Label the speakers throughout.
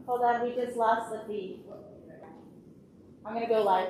Speaker 1: Hold on, we just lost the feed. I'm going to go live.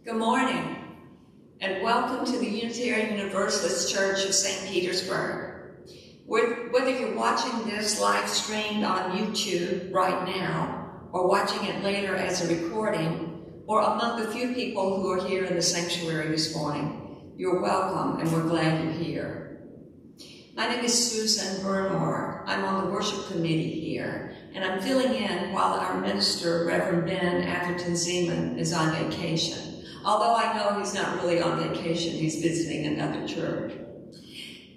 Speaker 2: Good morning, and welcome to the Unitarian Universalist Church of St. Petersburg. Whether you're watching this live streamed on YouTube right now, or watching it later as a recording, or among the few people who are here in the sanctuary this morning, you're welcome, and we're glad you're here. My name is Susan Burnmore. I'm on the worship committee here, and I'm filling in while our minister, Reverend Ben Atherton-Zeman, is on vacation. Although I know he's not really on vacation, he's visiting another church.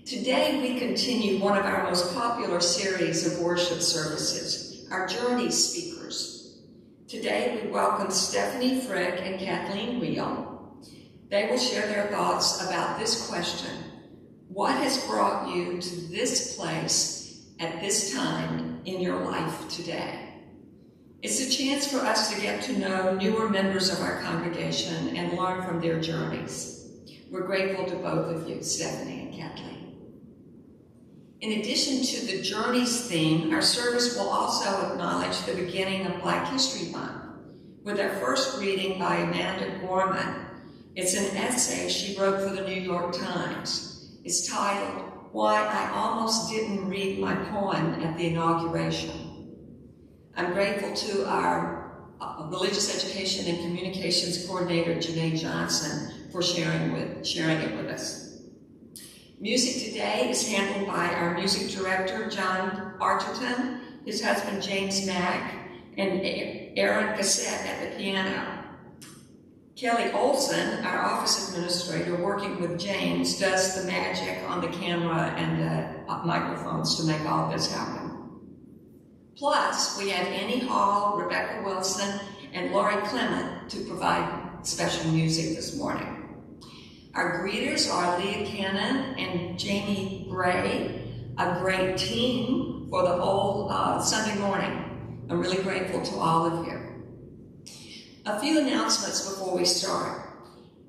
Speaker 2: Today we continue one of our most popular series of worship services, our Journey Speakers. Today we welcome Stephanie Frick and Kathleen Wheel. They will share their thoughts about this question: what has brought you to this place at this time in your life today? It's a chance for us to get to know newer members of our congregation and learn from their journeys. We're grateful to both of you, Stephanie and Kathleen. In addition to the Journeys theme, our service will also acknowledge the beginning of Black History Month with our first reading by Amanda Gorman. It's an essay she wrote for the New York Times. It's titled, "Why I Almost Didn't Read My Poem at the Inauguration." I'm grateful to our Religious Education and Communications Coordinator, Janae Johnson, for sharing it with us. Music today is handled by our music director, John Arterton, his husband, James Mack, and Aaron Cassette at the piano. Kelly Olson, our office administrator, working with James, does the magic on the camera and the microphones to make all this happen. Plus, we have Annie Hall, Rebecca Wilson, and Laurie Clement to provide special music this morning. Our greeters are Leah Cannon and Jamie Bray, a great team for the whole Sunday morning. I'm really grateful to all of you. A few announcements before we start.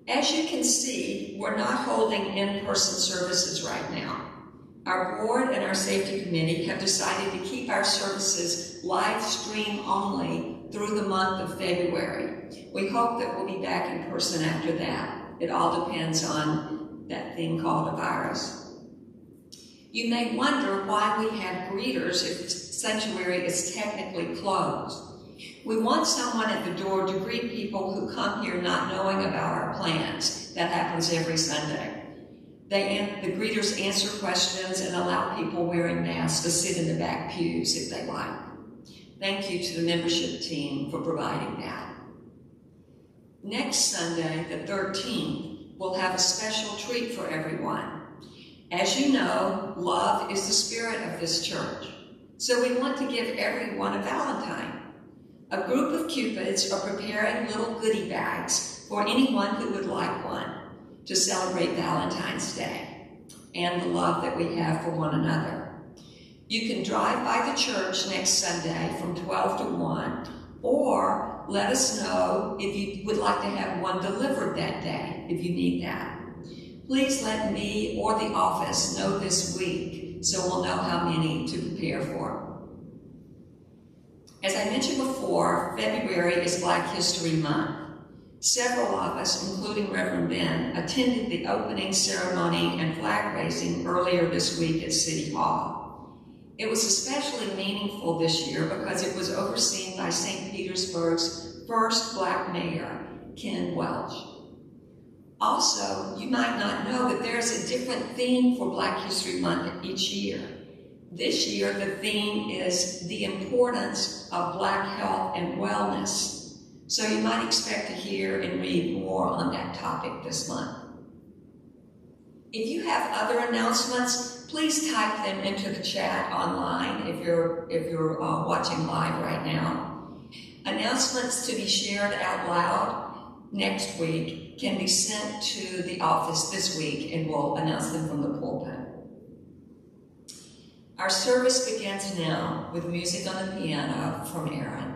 Speaker 2: As you can see, we're not holding in-person services right now. Our board and our safety committee have decided to keep our services live stream only through the month of February. We hope that we'll be back in person after that. It all depends on that thing called a virus. You may wonder why we have greeters if the sanctuary is technically closed. We want someone at the door to greet people who come here not knowing about our plans. That happens every Sunday. The greeters answer questions and allow people wearing masks to sit in the back pews if they like. Thank you to the membership team for providing that. Next Sunday, the 13th, we'll have a special treat for everyone. As you know, love is the spirit of this church, so we want to give everyone a Valentine. A group of Cupids are preparing little goodie bags for anyone who would like one to celebrate Valentine's Day and the love that we have for one another. You can drive by the church next Sunday from 12 to 1, or let us know if you would like to have one delivered that day, if you need that. Please let me or the office know this week so we'll know how many to prepare for. As I mentioned before, February is Black History Month. Several of us, including Reverend Ben, attended the opening ceremony and flag raising earlier this week at City Hall. It was especially meaningful this year because it was overseen by St. Petersburg's first Black mayor, Ken Welch. Also, you might not know that there's a different theme for Black History Month each year. This year, the theme is the importance of Black health and wellness. So you might expect to hear and read more on that topic this month. If you have other announcements, please type them into the chat online if you're watching live right now. Announcements to be shared out loud next week can be sent to the office this week, and we'll announce them from the pulpit. Our service begins now with music on the piano from Aaron.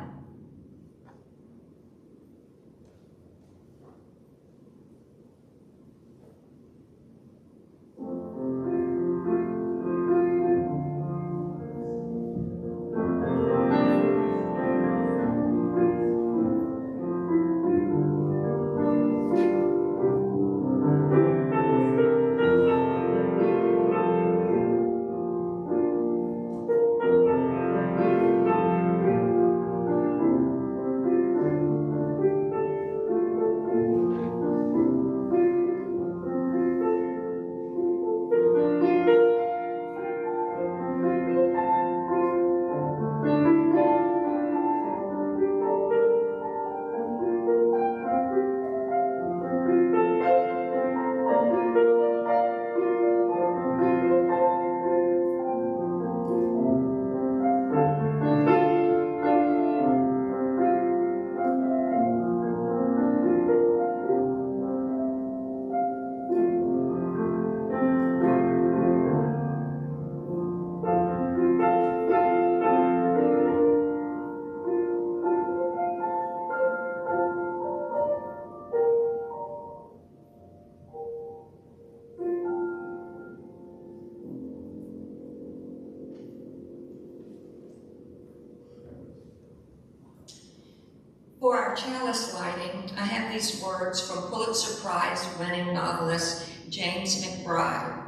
Speaker 2: For our chalice lighting, I have these words from Pulitzer Prize-winning novelist James McBride.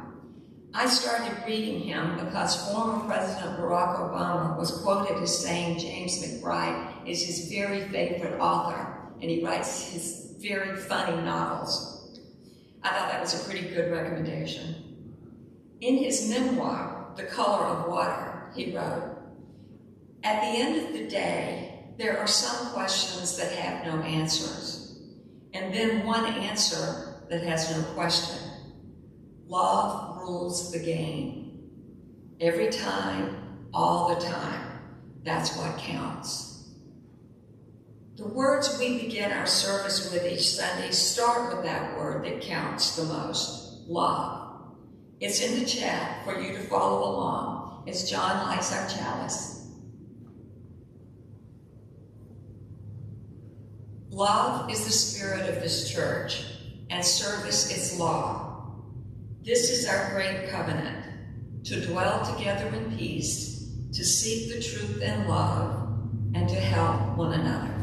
Speaker 2: I started reading him because former President Barack Obama was quoted as saying James McBride is his very favorite author, and he writes his very funny novels. I thought that was a pretty good recommendation. In his memoir, The Color of Water, he wrote, "At the end of the day, there are some questions that have no answers, and then one answer that has no question. Love rules the game. Every time, all the time. That's what counts." The words we begin our service with each Sunday start with that word that counts the most, love. It's in the chat for you to follow along as John lights our chalice. Love is the spirit of this church, and service its law. This is our great covenant, to dwell together in peace, to seek the truth and love, and to help one another.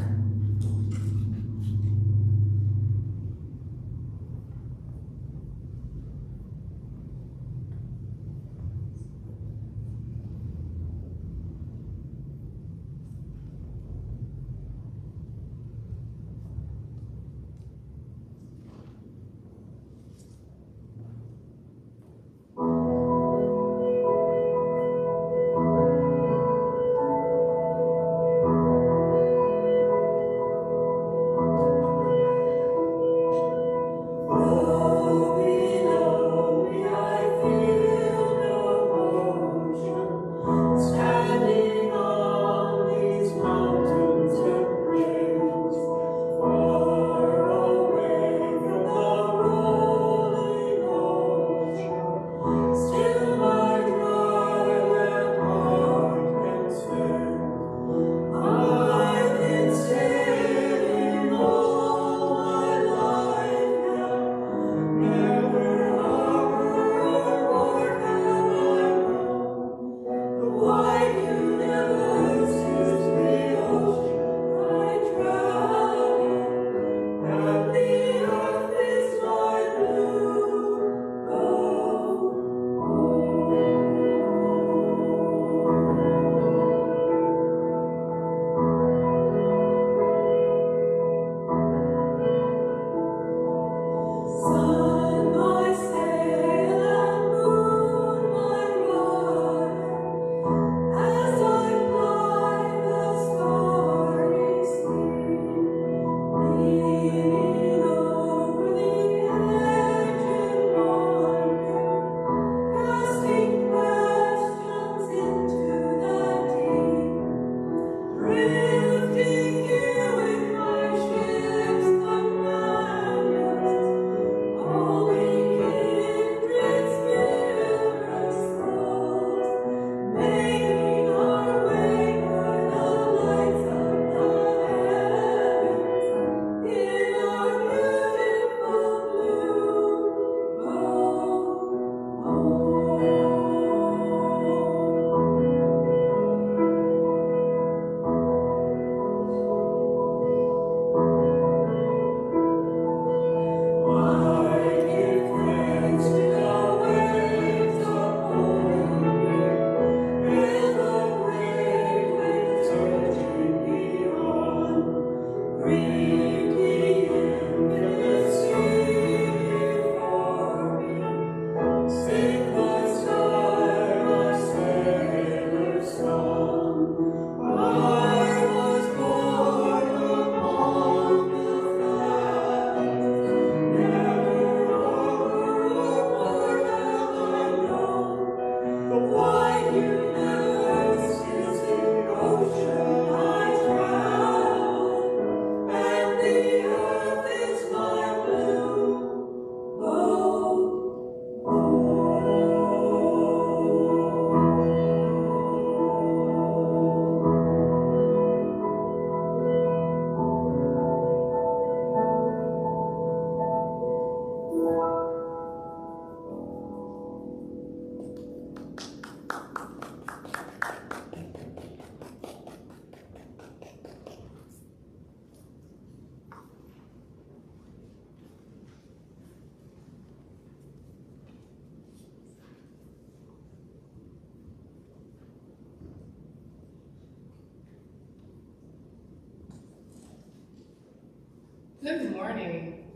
Speaker 3: Good morning.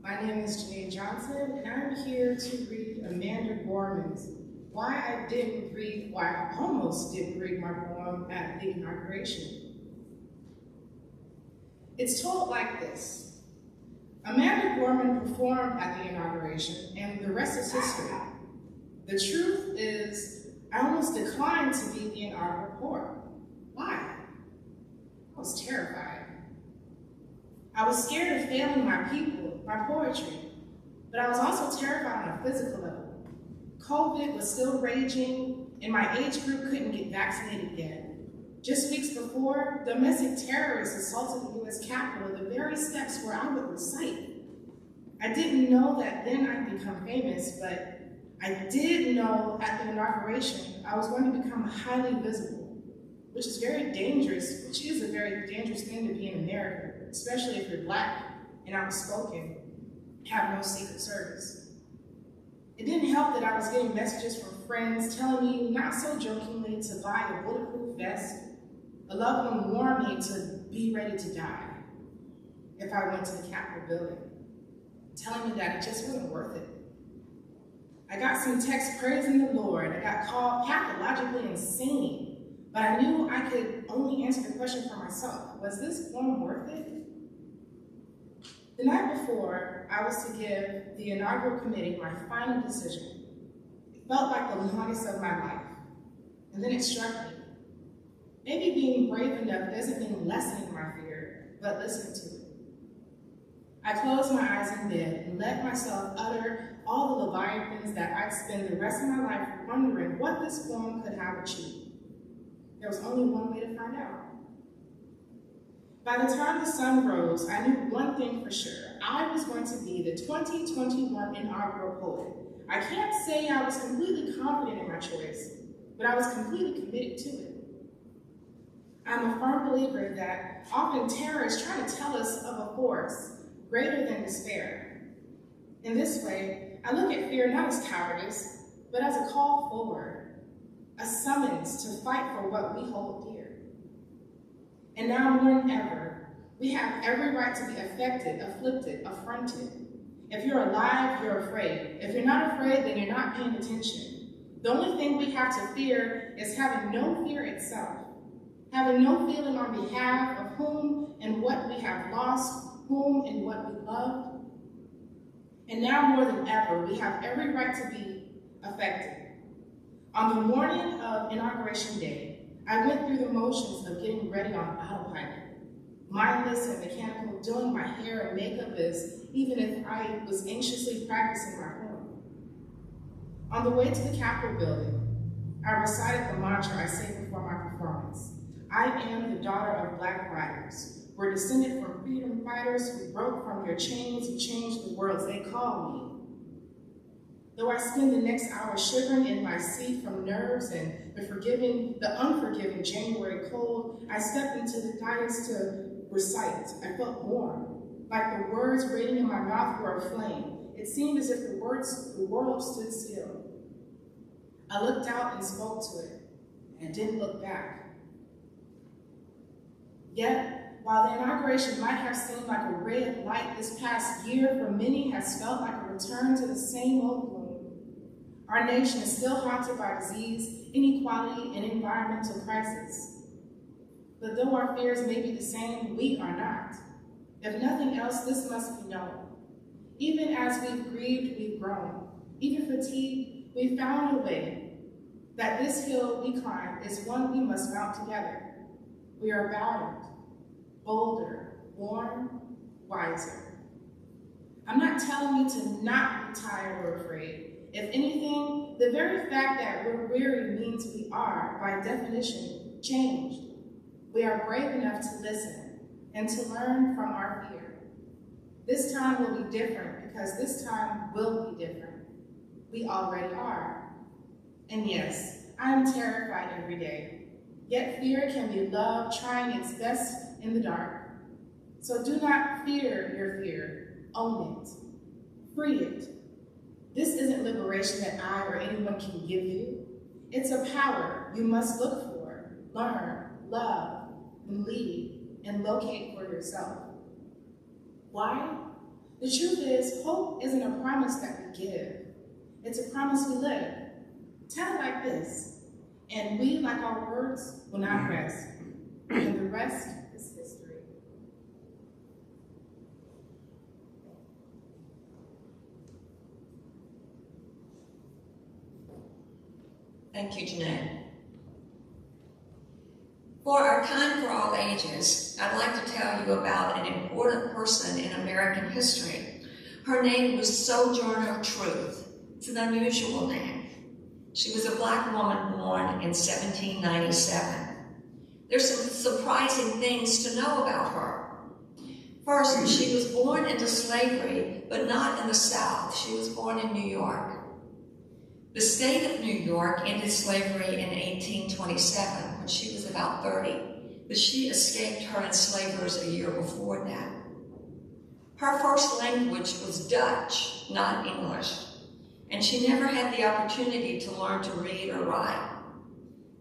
Speaker 3: My name is Janae Johnson, and I'm here to read Amanda Gorman's Why I Almost Didn't Read My Poem at the Inauguration. It's told like this. Amanda Gorman performed at the inauguration, and the rest is history. The truth is, I almost declined to be the inaugural poet. Why? I was terrified. I was scared of failing my people, my poetry, but I was also terrified on a physical level. COVID was still raging, and my age group couldn't get vaccinated yet. Just weeks before, domestic terrorists assaulted the U.S. Capitol, the very steps where I would recite. I didn't know that then I'd become famous, but I did know at the inauguration I was going to become highly visible, which is a very dangerous thing to be in America, especially if you're Black and outspoken, have no Secret Service. It didn't help that I was getting messages from friends telling me, not so jokingly, to buy a bulletproof vest. A loved one warned me to be ready to die if I went to the Capitol building, telling me that it just wasn't worth it. I got some texts praising the Lord. I got called pathologically insane, but I knew I could only answer the question for myself. Was this poem worth it? The night before, I was to give the inaugural committee my final decision. It felt like the longest of my life. And then it struck me. Maybe being brave enough doesn't mean lessening my fear, but listening to it. I closed my eyes in bed and let myself utter all the leviathans that I'd spend the rest of my life wondering what this poem could have achieved. There was only one way to find out. By the time the sun rose, I knew one thing for sure. I was going to be the 2021 inaugural poet. I can't say I was completely confident in my choice, but I was completely committed to it. I'm a firm believer that often terror is trying to tell us of a force greater than despair. In this way, I look at fear not as cowardice, but as a call forward, a summons to fight for what we hold dear. And now more than ever, we have every right to be affected, afflicted, affronted. If you're alive, you're afraid. If you're not afraid, then you're not paying attention. The only thing we have to fear is having no fear itself, having no feeling on behalf of whom and what we have lost, whom and what we loved. And now more than ever, we have every right to be affected. On the morning of Inauguration Day, I went through the motions of getting ready on autopilot, mindless and mechanical, doing my hair and makeup as even if I was anxiously practicing my poem. On the way to the Capitol building, I recited the mantra I say before my performance. I am the daughter of Black riders. We're descended from freedom fighters who broke from your chains and changed the worlds they call me. Though I spend the next hour shivering in my seat from nerves and the unforgiving January cold, I stepped into the dais to recite. I felt warm, like the words raining in my mouth were aflame. It seemed as if the world stood still. I looked out and spoke to it, and didn't look back. Yet, while the inauguration might have seemed like a ray of light this past year, for many has felt like a return to the same old gloom. Our nation is still haunted by disease, inequality, and environmental crisis. But though our fears may be the same, we are not. If nothing else, this must be known. Even as we've grieved, we've grown. Even fatigued, we've found a way that this hill we climb is one we must mount together. We are valiant, bolder, born, wiser. I'm not telling you to not be tired or afraid. If anything, the very fact that we're weary means we are, by definition, changed. We are brave enough to listen and to learn from our fear. This time will be different because this time will be different. We already are. And yes, I am terrified every day. Yet fear can be love trying its best in the dark. So do not fear your fear. Own it. Free it. This isn't liberation that I or anyone can give you. It's a power you must look for, learn, love, and lead, and locate for yourself. Why? The truth is, hope isn't a promise that we give. It's a promise we live. Tell it like this: and we, like our words, will not rest. And the rest is history.
Speaker 2: Thank you, Janae. For our Time for All Ages, I'd like to tell you about an important person in American history. Her name was Sojourner Truth. It's an unusual name. She was a Black woman born in 1797. There's some surprising things to know about her. First, she was born into slavery, but not in the South. She was born in New York. The state of New York ended slavery in 1827 when she was about 30, but she escaped her enslavers a year before that. Her first language was Dutch, not English, and she never had the opportunity to learn to read or write.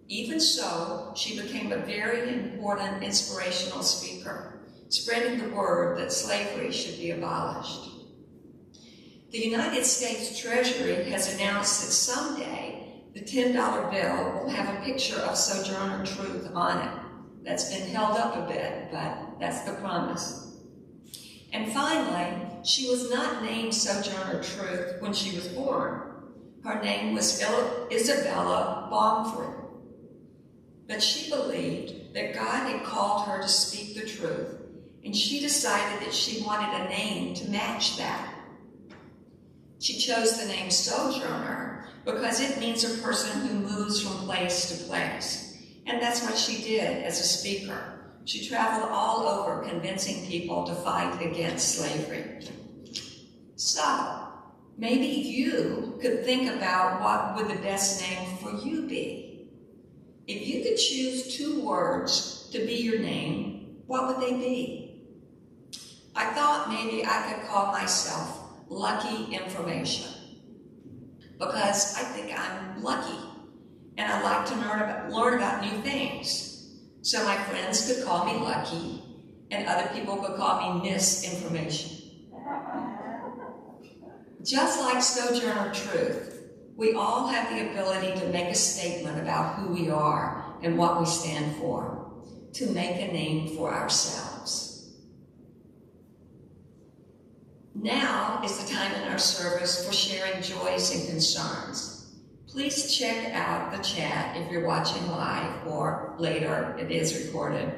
Speaker 2: Even so, she became a very important inspirational speaker, spreading the word that slavery should be abolished. The United States Treasury has announced that someday the $10 bill will have a picture of Sojourner Truth on it. That's been held up a bit, but that's the promise. And finally, she was not named Sojourner Truth when she was born. Her name was Isabella Baumford. But she believed that God had called her to speak the truth, and she decided that she wanted a name to match that. She chose the name Sojourner because it means a person who moves from place to place. And that's what she did as a speaker. She traveled all over convincing people to fight against slavery. So, maybe you could think about what would the best name for you be. If you could choose 2 words to be your name, what would they be? I thought maybe I could call myself Lucky Information, because I think I'm lucky and I like to learn about new things. So my friends could call me Lucky and other people could call me Misinformation. Just like Sojourner Truth, we all have the ability to make a statement about who we are and what we stand for, to make a name for ourselves. Now is the time in our service for sharing joys and concerns. Please check out the chat if you're watching live or later, it is recorded,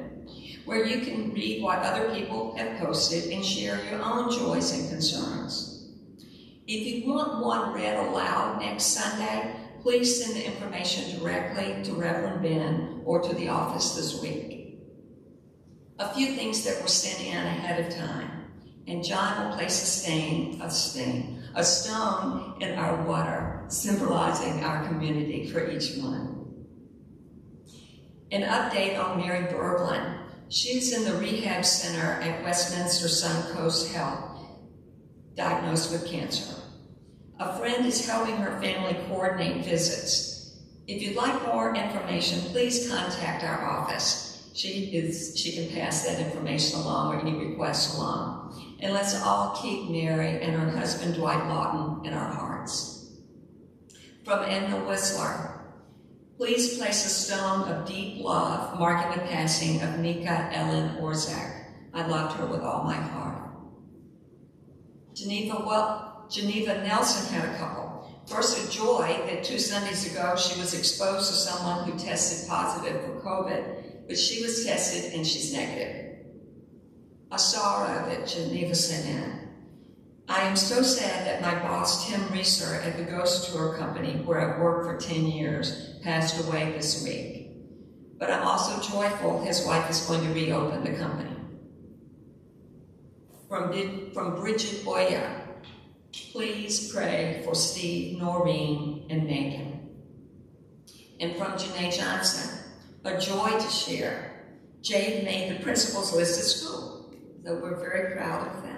Speaker 2: where you can read what other people have posted and share your own joys and concerns. If you want one read aloud next Sunday, please send the information directly to Reverend Ben or to the office this week. A few things that were sent in ahead of time. And John will place a stone in our water, symbolizing our community for each one. An update on Mary Berglin. She's in the rehab center at Westminster Suncoast Health, diagnosed with cancer. A friend is helping her family coordinate visits. If you'd like more information, please contact our office. She can pass that information along or any requests along. And let's all keep Mary and her husband Dwight Lawton in our hearts. From Edna Whistler, please place a stone of deep love marking the passing of Mika Ellen Orzak. I loved her with all my heart. Geneva Nelson had a couple. First, a joy that 2 Sundays ago she was exposed to someone who tested positive for COVID, but she was tested and she's negative. A sorrow that Geneva sent in. I am so sad that my boss, Tim Reeser, at the Ghost Tour Company, where I've worked for 10 years, passed away this week. But I'm also joyful his wife is going to reopen the company. From Bridget Oya, please pray for Steve, Noreen, and Megan. And from Janae Johnson, a joy to share. Jade made the principal's list at school, so we're very proud of them.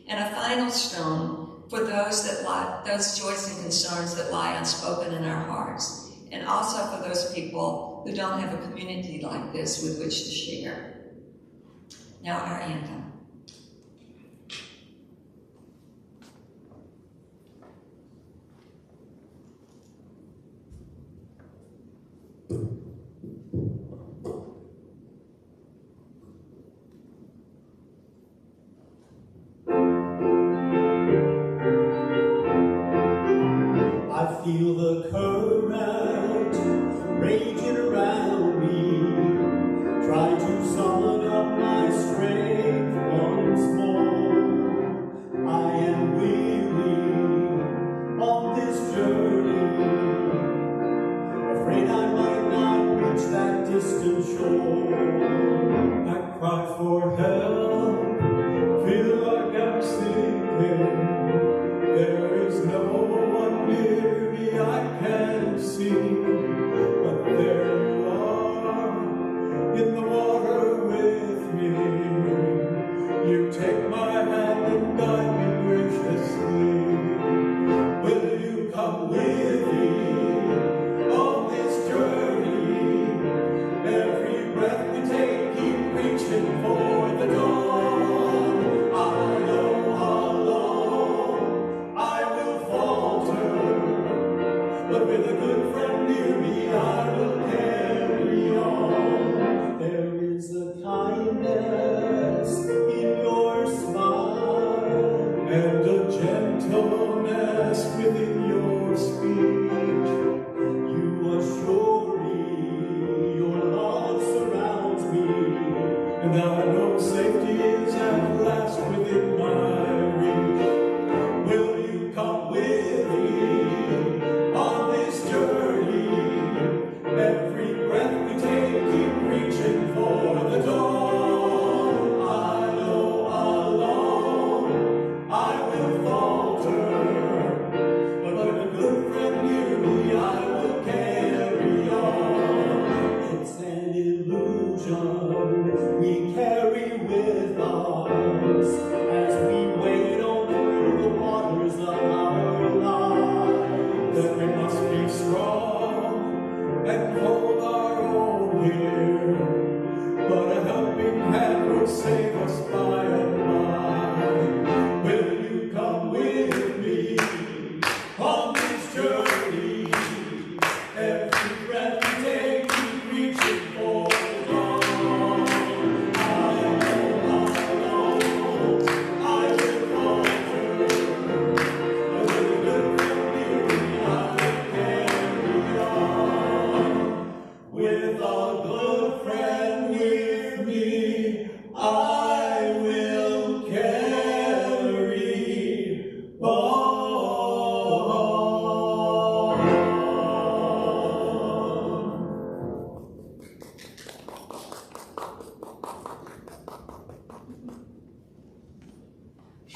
Speaker 2: And a final stone for those joys and concerns that lie unspoken in our hearts, and also for those people who don't have a community like this with which to share. Now our anthem.
Speaker 4: distant shore. I cry for help, feel like I'm sinking. There is no one near me I can see, but there you are, in the water with me. You take my hand and guide me graciously. Will you come with me on this journey? Every breath we take, keep reaching for the dawn. I know alone I will falter, but with a good friend near me I will carry on. There is a kindness in your smile and a gentleness within your speech. You assure me your love surrounds me, and I know safety is at last within my reach. Will you come with me on this journey? Every breath we take, keep reaching for the dawn. I know alone I will falter, but with a good friend near me I will carry on. It's an illusion we carry with us as we wade on through the waters of our lives. That we must be strong and hold our own here, but a helping hand will save us by and by. Will you come with me on this journey? Every breath we take, keep reaching for the dawn. I know alone I will falter, but with a good friend near me I will carry on. With a good friend with me, I will carry on.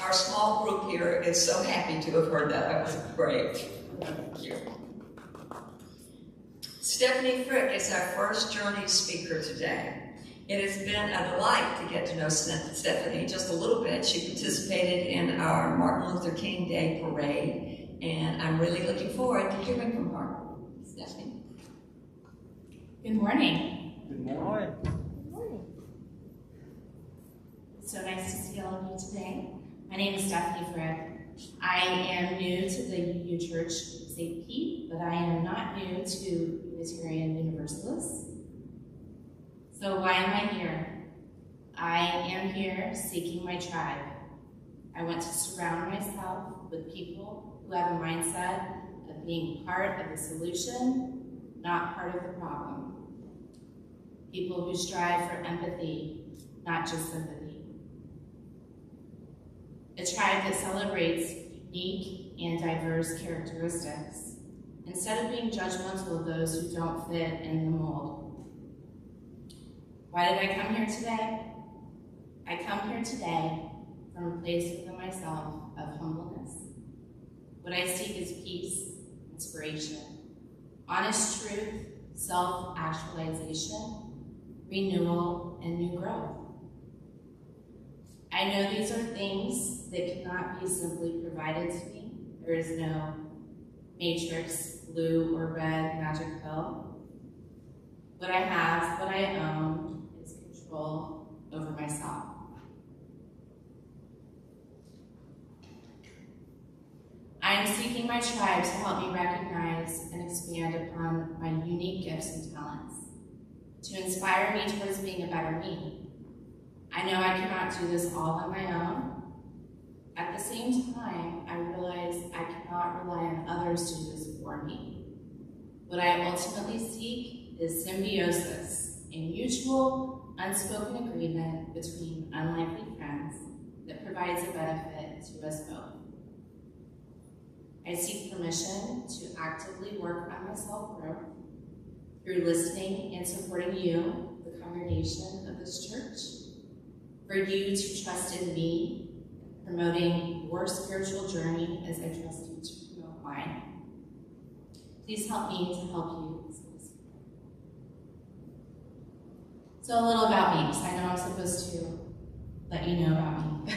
Speaker 2: Our small group here is so happy to have heard that. That was great. Thank you. Stephanie Frick is our first Journey speaker today. It has been a delight to get to know Stephanie just a little bit. She participated in our Martin Luther King Day parade, and I'm really looking forward to hearing from her. Stephanie.
Speaker 5: Good morning.
Speaker 4: Good morning.
Speaker 5: So nice to see all of you today. My name is Stephanie Frick. I am new to the UU Church of St. Pete, but I am not new to Unitarian Universalists. So why am I here? I am here seeking my tribe. I want to surround myself with people who have a mindset of being part of the solution, not part of the problem. People who strive for empathy, not just sympathy. A tribe that celebrates unique and diverse characteristics, instead of being judgmental of those who don't fit in the mold. Why did I come here today? I come here today from a place within myself of humbleness. What I seek is peace, inspiration, honest truth, self-actualization, renewal, and new growth. I know these are things that cannot be simply provided to me. There is no matrix, blue or red magic pill. What I have, what I own, is control over myself. I am seeking my tribe to help me recognize and expand upon my unique gifts and talents, to inspire me towards being a better me. I know I cannot do this all on my own. At the same time, I realize I cannot rely on others to do this for me. What I ultimately seek is symbiosis, a mutual, unspoken agreement between unlikely friends that provides a benefit to us both. I seek permission to actively work on my self-growth. through listening and supporting you, the congregation of this church, for you to trust in me, promoting your spiritual journey as I trust you to promote mine. Please help me to help you. So a little about me, because I know I'm supposed to let you know about me.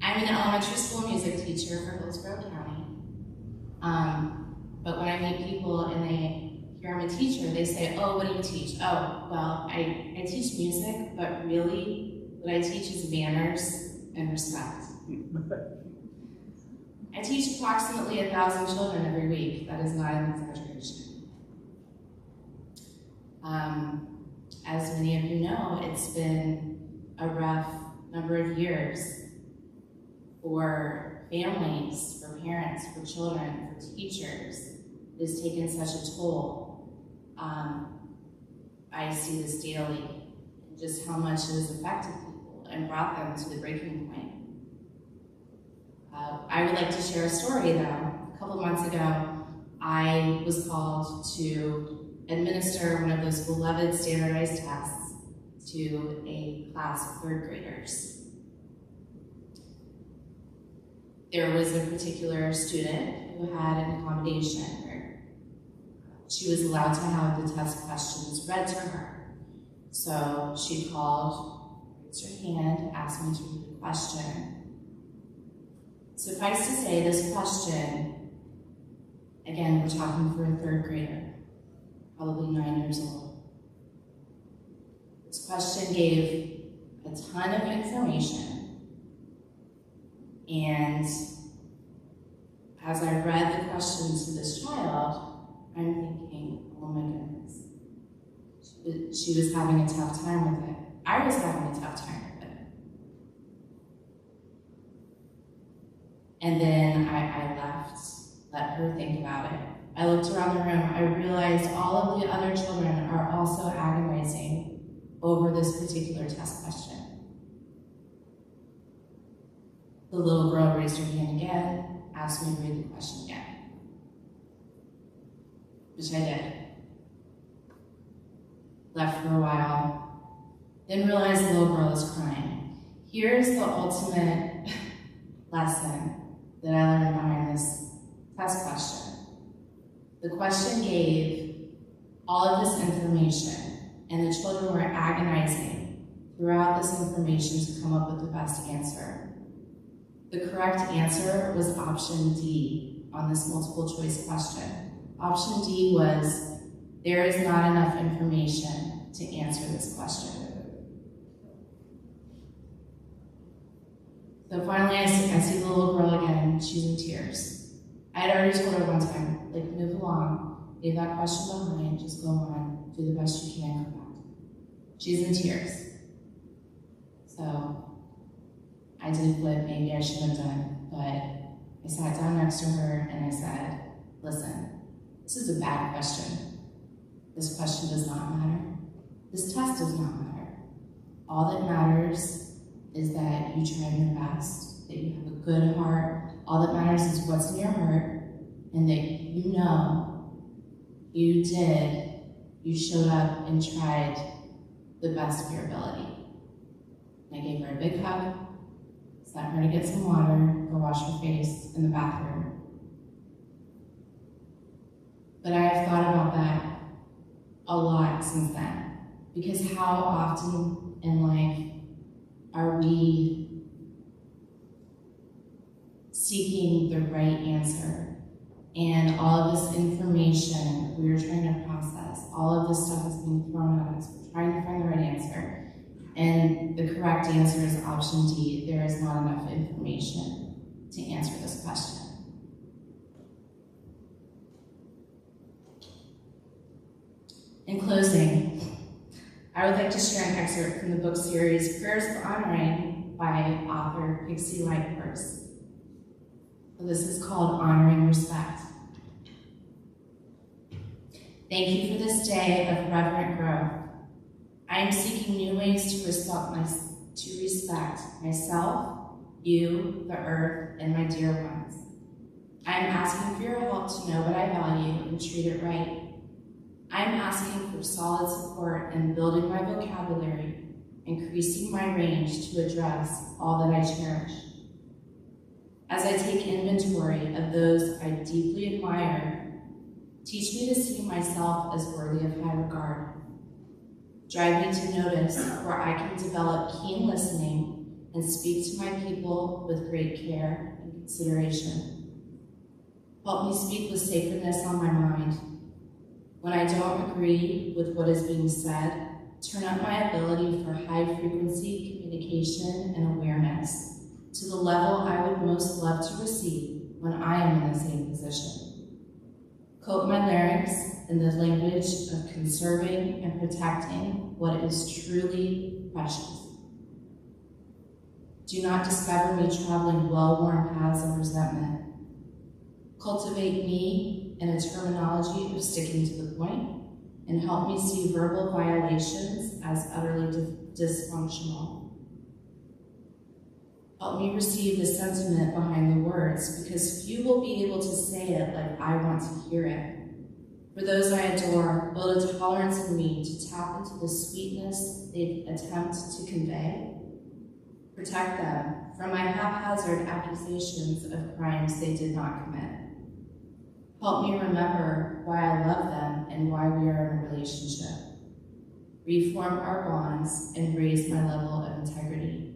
Speaker 5: I'm an elementary school music teacher for Hillsborough County. But when I meet people and they hear I'm a teacher, they say, oh, what do you teach? Oh, well, I teach music, but really what I teach is manners and respect. I teach approximately 1,000 children every week. That is not an exaggeration. As many of you know, it's been a rough number of years for families, for parents, for children, for teachers. It has taken such a toll. I see this daily, just how much it has affected people and brought them to the breaking point. I would like to share a story, though. A couple months ago, I was called to administer one of those beloved standardized tests to a class of third graders. There was a particular student who had an accommodation where she was allowed to have the test questions read to her. So she called, raised her hand, asked me to read the question. Suffice to say, this question, again, we're talking for a third grader, probably 9 years old. This question gave a ton of information, and as I read the question to this child, I'm thinking, oh my goodness, she was having a tough time with it. I was having a tough time with it. And then I left, let her think about it. I looked around the room, I realized all of the other children are also agonizing over this particular test question. The little girl raised her hand again, asked me to read the question again, which I did. Left for a while, then realized the little girl is crying. Here's the ultimate lesson that I learned behind this test question. The question gave all of this information, and the children were agonizing throughout this information to come up with the best answer. The correct answer was option D on this multiple choice question. Option D was, there is not enough information to answer this question. So finally I see the little girl again, she's in tears. I had already told her one time, like, move along, leave that question behind, just go on, do the best you can, come back. She's in tears. So I did what maybe I should have done, but I sat down next to her and I said, listen, this is a bad question. This question does not matter. This test does not matter. All that matters is that you tried your best, that you have a good heart. All that matters is what's in your heart, and that you know you showed up and tried the best of your ability. And I gave her a big hug, sent her to get some water, go wash her face in the bathroom. But I have thought about that a lot since then, because how often in life are we seeking the right answer, and all of this information we are trying to process, all of this stuff is being thrown at us, we're trying to find the right answer, and the correct answer is option D, there is not enough information to answer this question. In closing, I would like to share an excerpt from the book series Prayers for Honoring by author Pixie Lightverse. This is called Honoring Respect. Thank you for this day of reverent growth. I am seeking new ways to respect myself, you, the earth, and my dear ones. I am asking for your help to know what I value and treat it right. I'm asking for solid support in building my vocabulary, increasing my range to address all that I cherish. As I take inventory of those I deeply admire, teach me to see myself as worthy of high regard. Drive me to notice where I can develop keen listening and speak to my people with great care and consideration. Help me speak with sacredness on my mind. When I don't agree with what is being said, turn up my ability for high-frequency communication and awareness to the level I would most love to receive when I am in the same position. Coat my larynx in the language of conserving and protecting what is truly precious. Do not discover me traveling well-worn paths of resentment. Cultivate me in a terminology of sticking to the point, and help me see verbal violations as utterly dysfunctional. Help me receive the sentiment behind the words, because few will be able to say it like I want to hear it. For those I adore, build a tolerance in me to tap into the sweetness they attempt to convey. Protect them from my haphazard accusations of crimes they did not commit. Help me remember why I love them and why we are in a relationship. Reform our bonds and raise my level of integrity.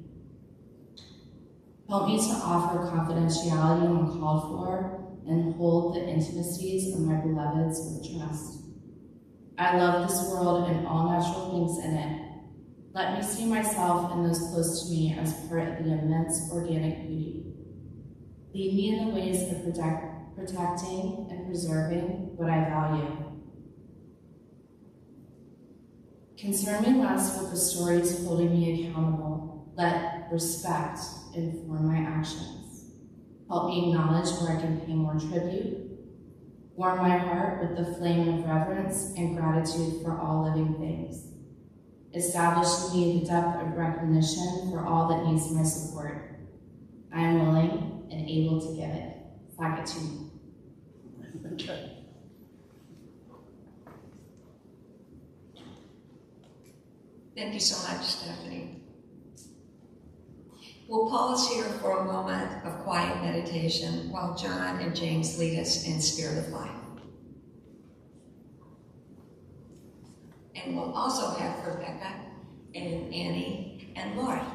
Speaker 5: Help me to offer confidentiality when called for and hold the intimacies of my beloveds with trust. I love this world and all natural things in it. Let me see myself and those close to me as part of the immense organic beauty. Lead me in the ways of protecting and preserving what I value. Concern me less with the stories holding me accountable. Let respect inform my actions. Help me acknowledge where I can pay more tribute. Warm my heart with the flame of reverence and gratitude for all living things. Establish in me the depth of recognition for all that needs my support. I am willing and able to give it. Sakatu.
Speaker 6: Okay.
Speaker 2: Thank you so much, Stephanie. We'll pause here for a moment of quiet meditation while John and James lead us in Spirit of Life. And we'll also have Rebecca and Annie and Laura.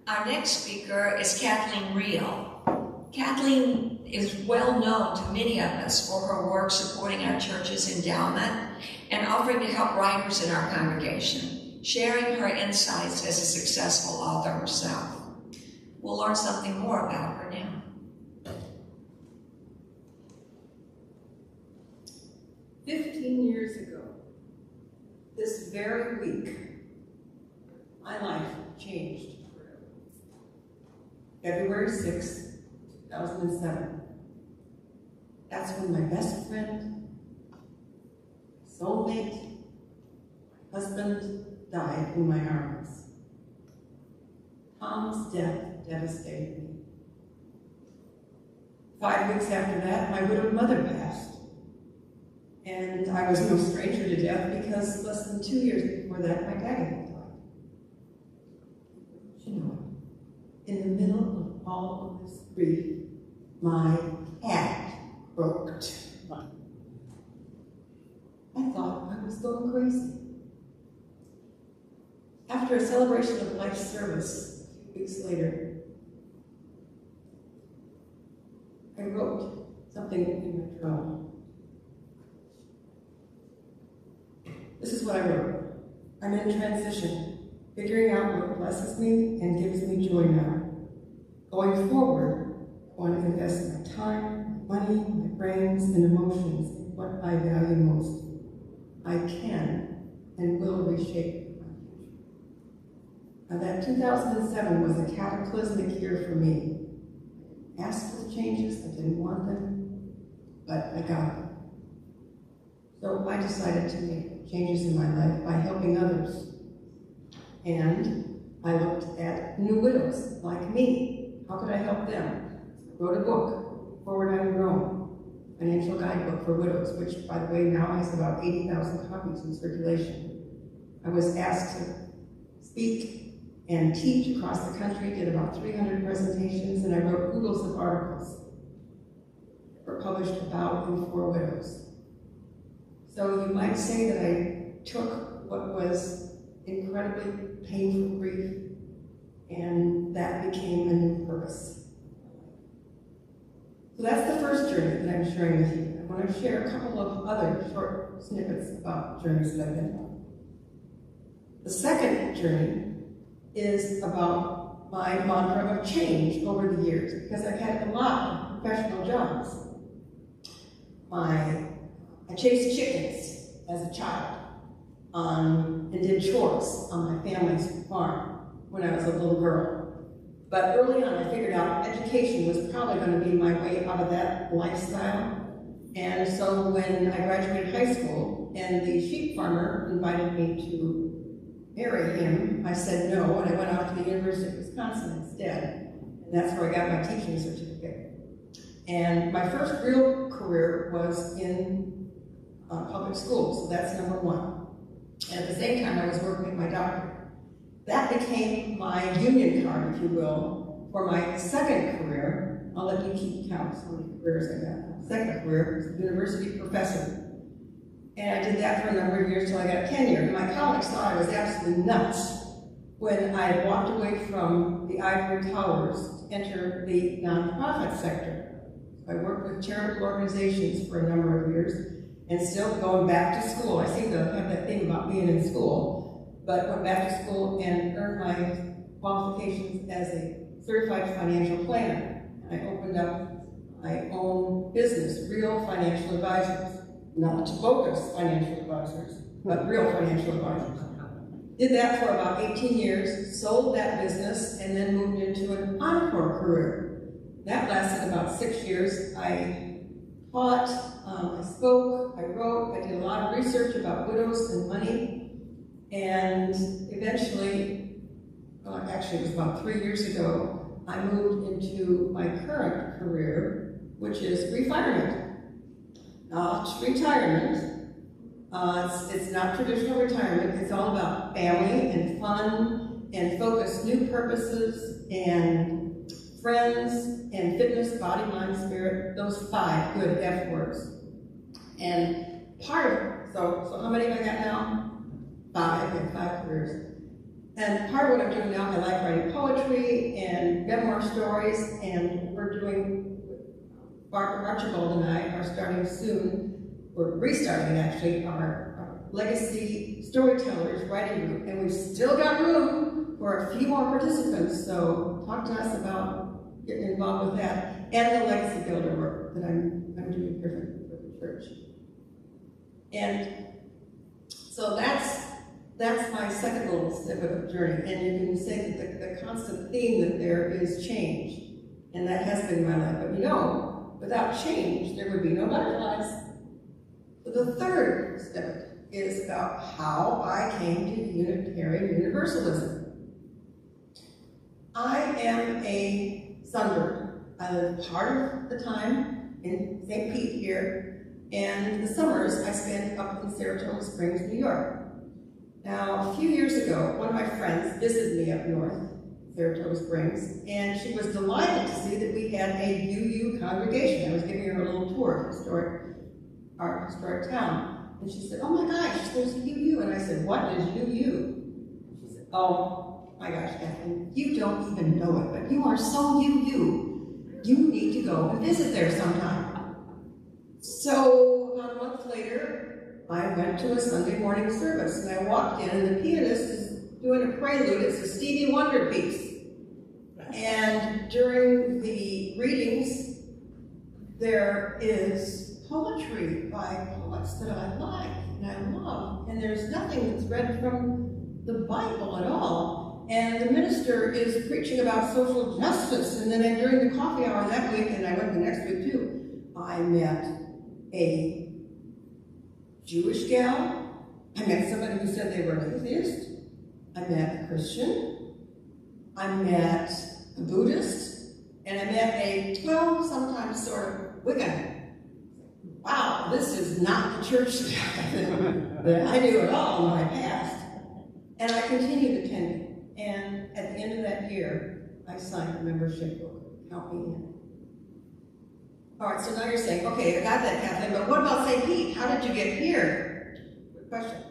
Speaker 2: Our next speaker is Kathleen Reel. Kathleen is well known to many of us for her work supporting our church's endowment and offering to help writers in our congregation, sharing her insights as a successful author herself. We'll learn something more about her now.
Speaker 7: 15 years ago, this very week, my life changed forever. February 6, 2007. That's when my best friend, soulmate. My husband died in my arms. Tom's death devastated me. 5 weeks after that, my widowed mother passed. And I was no stranger to death because less than 2 years before that, my daddy had died. You know, in the middle of all of this grief, my hat croaked. I thought I was going crazy. After a celebration of life service a few weeks later, I wrote something in my journal. This is what I wrote. I'm in transition, figuring out what blesses me and gives me joy now. Going forward, I want to invest my time, my money, my brains, and emotions in what I value most. I can and will reshape my future. Now that 2007 was a cataclysmic year for me. I asked for the changes, I didn't want them, but I got them. So I decided to make changes in my life by helping others. And I looked at new widows like me. How could I help them? I wrote a book, Forward I'm Grown, financial guidebook for widows, which, by the way, now has about 80,000 copies in circulation. I was asked to speak and teach across the country, did about 300 presentations, and I wrote oodles of articles that were published about and for widows. So you might say that I took what was incredibly painful grief, and that became a new purpose. So that's the first journey that I'm sharing with you. I want to share a couple of other short snippets about journeys that I've been on. The second journey is about my mantra of change over the years, because I've had a lot of professional jobs. I chased chickens as a child and did chores on my family's farm when I was a little girl. But early on, I figured out education was probably going to be my way out of that lifestyle. And so when I graduated high school and the sheep farmer invited me to marry him, I said no, and I went off to the University of Wisconsin instead. And that's where I got my teaching certificate. And my first real career was in public schools, so that's number one. And at the same time, I was working at my doctorate. That became my union card, if you will, for my second career. I'll let you keep count how many careers I got. Second career was a university professor. And I did that for a number of years till I got tenure. And my colleagues thought I was absolutely nuts when I walked away from the ivory towers to enter the nonprofit sector. I worked with charitable organizations for a number of years and still going back to school. I seem to have that thing about being in school. But went back to school and earned my qualifications as a certified financial planner. I opened up my own business, Real Financial Advisors. Not bogus financial advisors, but real financial advisors. Did that for about 18 years, sold that business, and then moved into an encore career. That lasted about 6 years. I taught, I spoke, I wrote, I did a lot of research about widows and money. And eventually, well, actually it was about 3 years ago, I moved into my current career, which is retirement. Not retirement. It's not traditional retirement. It's all about family and fun and focus, new purposes and friends and fitness, body, mind, spirit, those 5 good F words. And part of it, so how many have I got now? 5, and 5 careers. And part of what I'm doing now, I like writing poetry and memoir stories, and we're doing, Barbara Archibald and I are starting soon, we're restarting actually, our legacy storytellers writing group, and we've still got room for a few more participants, so talk to us about getting involved with that, and the legacy builder work that I'm doing here for the church. And so that's my second little snippet of journey, and you can say that the constant theme that there is change, and that has been my life. But you know, without change, there would be no butterflies. But the third snippet is about how I came to Unitarian Universalism. I am a Sunbird. I live part of the time in St. Pete here, and the summers I spend up in Saratoga Springs, New York. Now, a few years ago, one of my friends visited me up north, Saratoga Springs, and she was delighted to see that we had a UU congregation. I was giving her a little tour of our historic town. And she said, "Oh my gosh, there's a UU." And I said, "What is UU?" She said, "Oh my gosh, Kathleen, you don't even know it, but you are so UU. You need to go and visit there sometime." So about a month later, I went to a Sunday morning service, and I walked in, and the pianist is doing a prelude. It's a Stevie Wonder piece. And during the readings, there is poetry by poets that I like and I love. And there's nothing that's read from the Bible at all. And the minister is preaching about social justice. And then during the coffee hour that week, and I went the next week too, I met a Jewish gal. I met somebody who said they were an atheist. I met a Christian. I met a Buddhist. And I met a, well, sometimes sort of Wiccan. Wow, this is not the church that I knew at all in my past. And I continued attending. And at the end of that year, I signed a membership book. Count me in. All right, so now you're saying, okay, I got that, Kathleen, but what about St. Pete? How did you get here? Good question.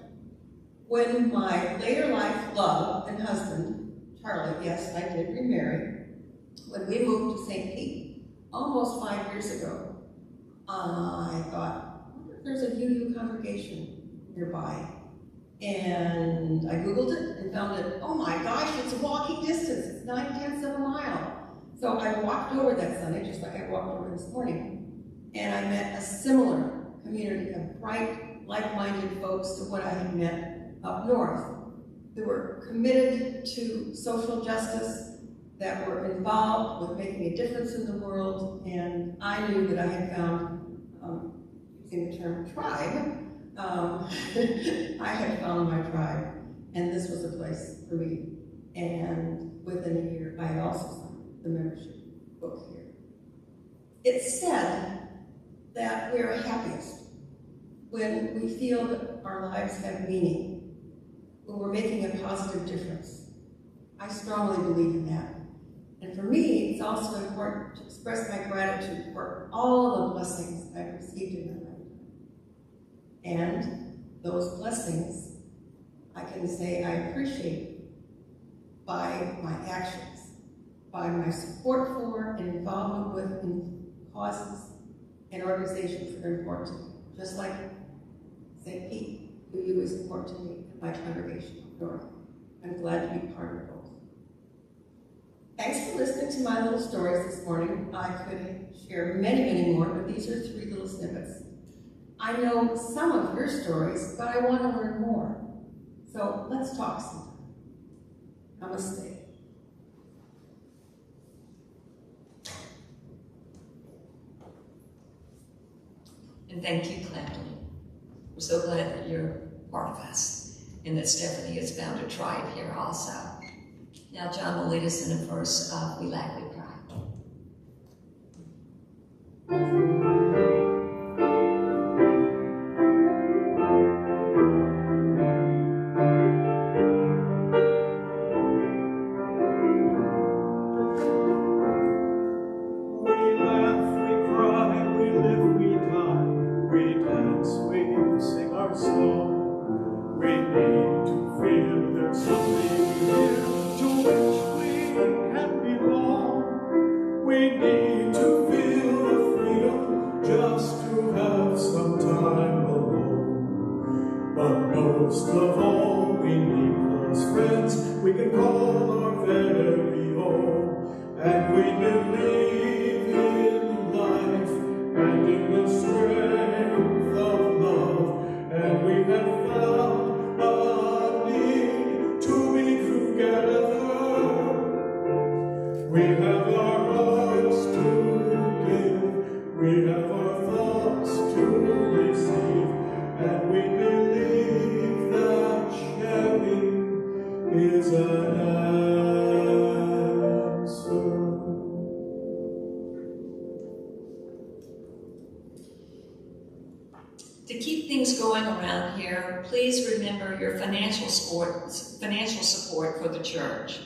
Speaker 7: When my later life love and husband, Charlie, yes, I did remarry, when we moved to St. Pete, almost 5 years ago, I thought, I wonder if there's a UU congregation nearby. And I Googled it and found it, oh my gosh, it's a walking distance. It's 9/10 of a mile. So I walked over that Sunday, just like I walked over this morning, and I met a similar community of bright, like-minded folks to what I had met up north. They were committed to social justice, that were involved with making a difference in the world, and I knew that I had found, using the term tribe, I had found my tribe, and this was a place for me. And within a year, I had also signed the membership book here. It's said that we are happiest when we feel that our lives have meaning, when we're making a positive difference. I strongly believe in that. And for me, it's also important to express my gratitude for all the blessings I've received in my life. And those blessings, I can say I appreciate by my actions, by my support for and involvement with causes and organizations that are important to me. Just like St. Pete, who is important to me, my congregation up north. I'm glad to be part of both. Thanks for listening to my little stories this morning. I could share many, many more, but these are 3 little snippets. I know some of your stories, but I want to learn more. So let's talk sometime. Namaste.
Speaker 2: And thank you, Clinton. We're so glad that you're part of us, and that Stephanie has found a tribe here also. Now John will lead us in a verse of We Laugh, We Cry.
Speaker 4: We have our thoughts to receive, and we believe is an answer.
Speaker 2: To keep things going around here, please remember your financial support for the church.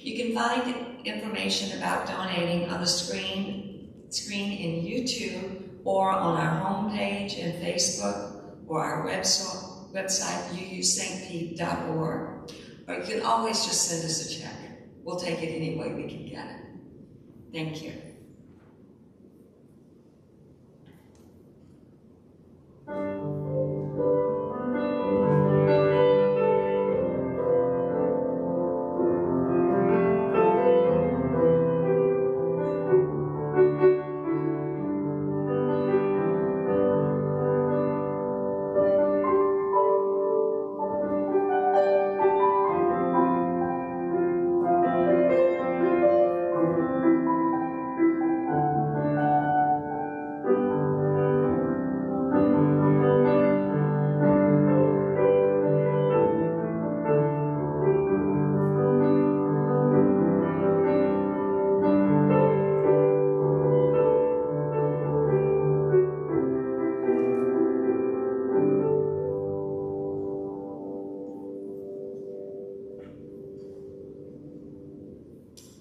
Speaker 2: You can find information about donating on the screen in YouTube or on our homepage in Facebook or our website uusaintpete.org. Or you can always just send us a check. We'll take it any way we can get it. Thank you.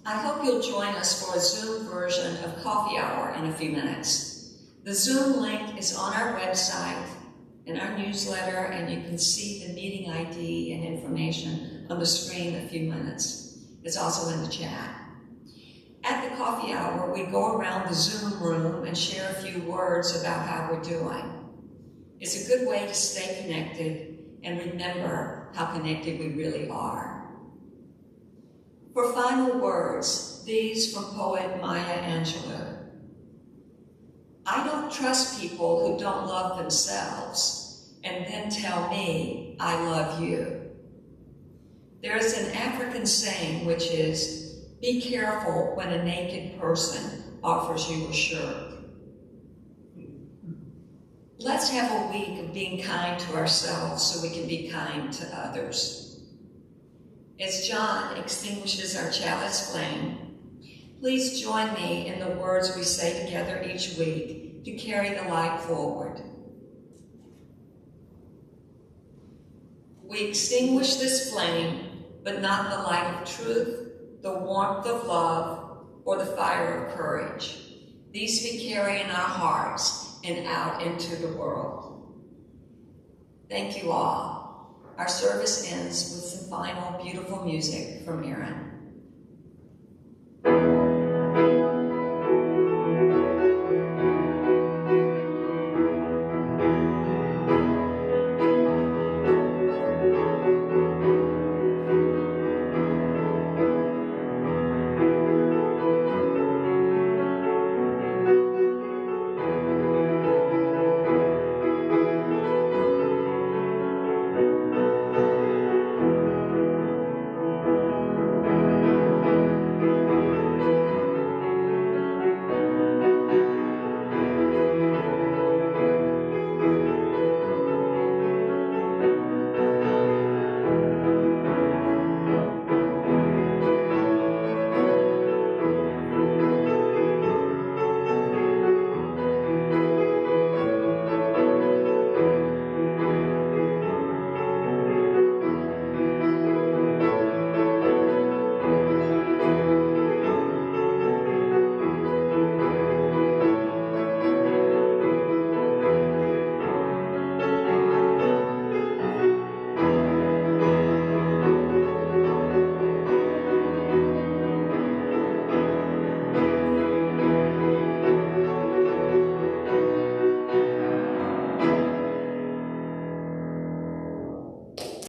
Speaker 2: I hope you'll join us for a Zoom version of Coffee Hour in a few minutes. The Zoom link is on our website, in our newsletter, and you can see the meeting ID and information on the screen in a few minutes. It's also in the chat. At the Coffee Hour, we go around the Zoom room and share a few words about how we're doing. It's a good way to stay connected and remember how connected we really are. For final words, these from poet Maya Angelou. I don't trust people who don't love themselves and then tell me I love you. There is an African saying which is, be careful when a naked person offers you a shirt. Let's have a week of being kind to ourselves so we can be kind to others. As John extinguishes our chalice flame, please join me in the words we say together each week to carry the light forward. We extinguish this flame, but not the light of truth, the warmth of love, or the fire of courage. These we carry in our hearts and out into the world. Thank you all. Our service ends with some final beautiful music from Aaron.